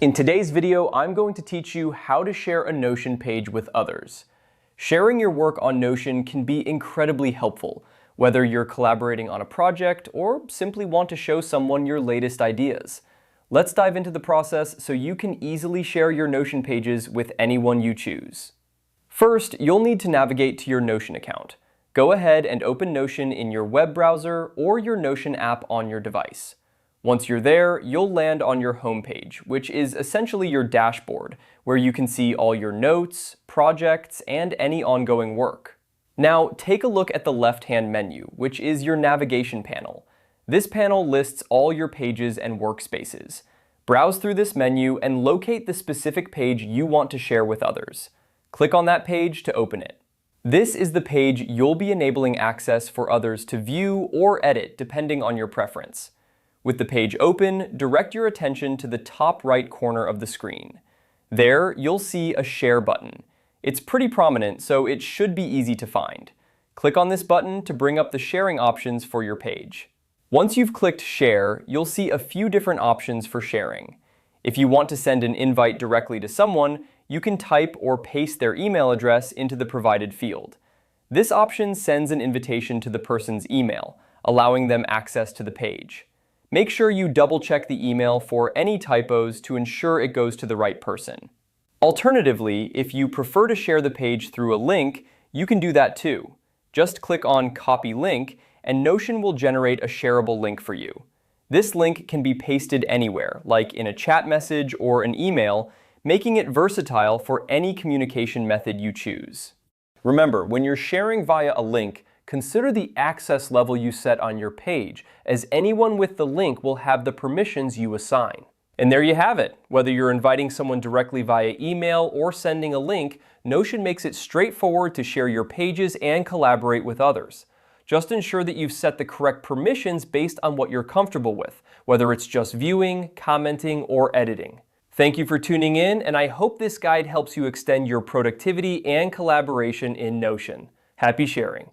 In today's video, I'm going to teach you how to share a Notion page with others. Sharing your work on Notion can be incredibly helpful, whether you're collaborating on a project or simply want to show someone your latest ideas. Let's dive into the process so you can easily share your Notion pages with anyone you choose. First, you'll need to navigate to your Notion account. Go ahead and open Notion in your web browser or your Notion app on your device. Once you're there, you'll land on your home page, which is essentially your dashboard, where you can see all your notes, projects, and any ongoing work. Now, take a look at the left-hand menu, which is your navigation panel. This panel lists all your pages and workspaces. Browse through this menu and locate the specific page you want to share with others. Click on that page to open it. This is the page you'll be enabling access for others to view or edit depending on your preference. With the page open, direct your attention to the top right corner of the screen. There, you'll see a Share button. It's pretty prominent, so it should be easy to find. Click on this button to bring up the sharing options for your page. Once you've clicked Share, you'll see a few different options for sharing. If you want to send an invite directly to someone, you can type or paste their email address into the provided field. This option sends an invitation to the person's email, allowing them access to the page. Make sure you double-check the email for any typos to ensure it goes to the right person. Alternatively, if you prefer to share the page through a link, you can do that too. Just click on Copy Link, and Notion will generate a shareable link for you. This link can be pasted anywhere, like in a chat message or an email, making it versatile for any communication method you choose. Remember, when you're sharing via a link, consider the access level you set on your page, as anyone with the link will have the permissions you assign. And there you have it. Whether you're inviting someone directly via email or sending a link, Notion makes it straightforward to share your pages and collaborate with others. Just ensure that you've set the correct permissions based on what you're comfortable with, whether it's just viewing, commenting, or editing. Thank you for tuning in, and I hope this guide helps you extend your productivity and collaboration in Notion. Happy sharing!